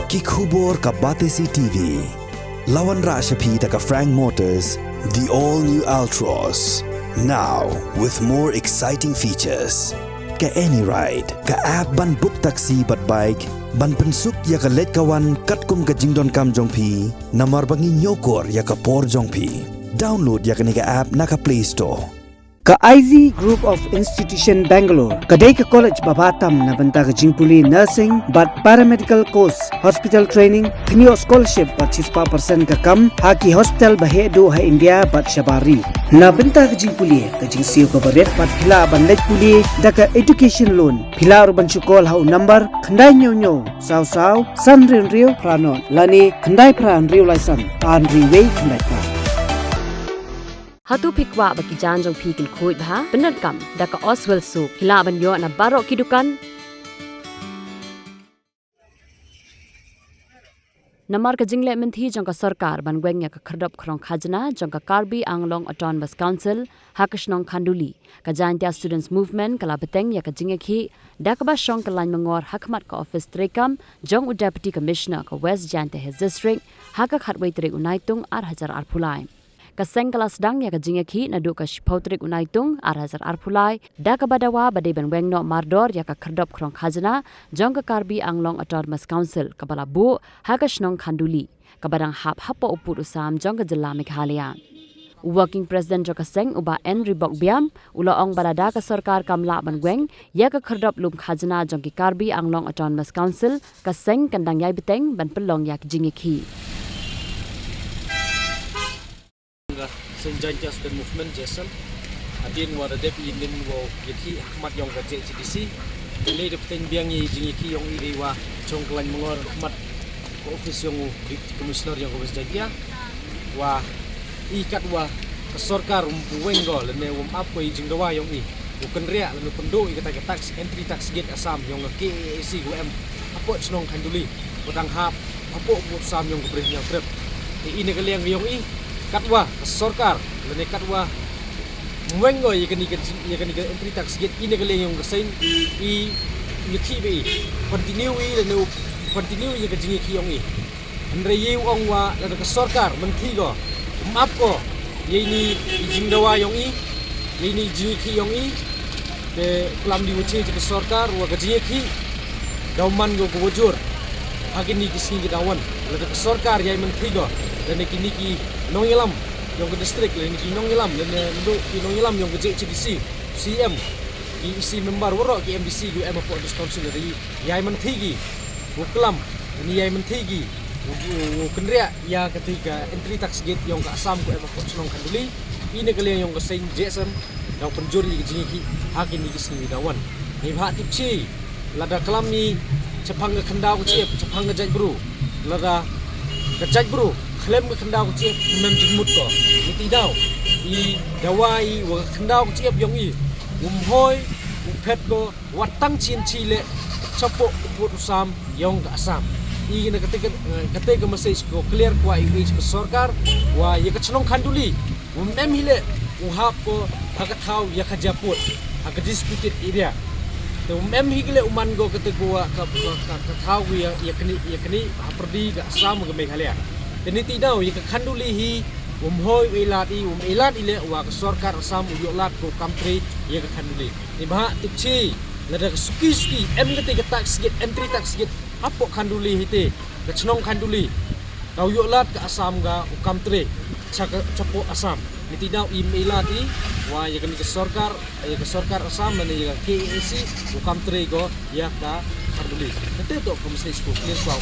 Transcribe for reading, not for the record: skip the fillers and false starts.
Kikubor ka Batesi TV. Lawan Rashapi taka Frank Motors, the all-new Altros. Now, with more exciting features. Ka any ride, ka app ban book taxi bat bike, ban pensuk ya ka let kawan katkum ka jingdon kam jongpi, namar bangi nyokor ya ka por jongpi. Download ya ka nika app naka Play Store. Ka IZ Group of Institution Bangalore, kadai ka college babatam na banta ka jingpuli nursing but paramedical course, hospital training, thinio scholarship but 6% ka kam, haki hospital bahedo ha India but shabari. Na banta ka jingpuli ka jingsiyo ka baret but pila ban let puli da ka education loan. Pila urban chukol ha number khandai nyo saw san rio pranon lani khandai pran rio laisan an riway khandai pra. Hatu pikwa bagi janjong pikil kuit bah benar kam daka Oswell Soup hila banyo na barok kidukan namar ka jingle menthi jong ka Sorkar ban Weng ya ka Khyrdop krong khajna jong ka Karbi Anglong Autonomous Council hakashnong khanduli ka Jingïakhih Students Movement kala Bteng ya ka Jingïakhih daka ba shong ka lain mangor hakmat ka office trekam jong u deputy commissioner ka West Jingïakhih district haka khatwei trek unaitung 8,000 arpulai kaseng kelas dang ya ka Jingïakhih na du ka shpautrik unaitung 8,000 arpulai da ka badawa bade ben Weng no mardor ya ka Khyrdop krong khajna jong ka Karbi Anglong Autonomous Council ka bala bu ha ka shnong khanduli ka badang hap hapo upur usam jong ka jilla Meghalaya working president jong ka seng uba en ribok biam ulo ong balada ka Sorkar kamla ban Weng ya ka Khyrdop lum khajna jong ki Karbi Anglong Autonomous Council ka seng kandang yai Bteng ban pelong ya ka Jingïakhih Jingïakhih Student Movement Jason adin wa de inin wo yati ahmad yong ka JCDC ini de Bteng biang yi Jingïakhih yong iri wa chong klan mangor ahmad ko office yong commissioner yong West Jingïakhih wa ikat wa Sorkar Weng go le ne up ko jingdawa yong i bukan ria le pendo i kata tax entry tax gate asam yong ke Kaac go em apo snong khanduli potang hap apo sam yong ko yang trip ini kaliang yong i katwa Sorkar lene katwa Weng go yakani entry tax gate ini kali yang kesain I yaki be continue ya Jingïakhih yong I andre ye ong wa la ka Sorkar menti go map ko ye ni jingdawa yong I ye ni Jingïakhih yong I de klam di wuce ka Sorkar wa ka Jingïakhih dauman go wujur agini kising dawan la ka Sorkar ye menti go dan kini ki nongilam yang ke distrik le ki nongilam dan ndu ki nongilam yang ke JCDC CM ki isi member woro ki MDC go apa for council dari yai mentigi buklam ini yai mentigi kendria ya ketiga entry tax gate yang ke asam ko apa for senong kanduli ini kalian yang ke sain JSM yang penjuri ke Jingïakhih hakin ni kising dawan ni bha tipsi lada kelam ni cepang ke kendau ke ciep cepang ke jaj bro lada ke jaj bro klem ke kendau ke ciep mem jingmut ko ni tidau I dawai wa kendau ke ciep yong I hoi pet ko watang chin chile chapo uput usam yong ka asam I na ketika message ko clear ko I ke Sorkar wa ya ka chnong khanduli mem hile hap ko hakathau ya ka japut haka disputed area to mem higile uman go ketika ka thau ya kini perdi ka asam ke Meghalaya ini tidau ya khanduli hi hoi ilat ile wa ka Sorkar asam uyolat ko country ya khanduli ni bah tipsi lada suki em ketika tax gate entry tax gate apo khanduli hite ka chnong khanduli tau yolat ka asam ga country chapo asam ni tidau ilat I wa ya ka Sorkar asam dan ya Kaac ko country go ya ka khanduli nanti to ko message ko clear ko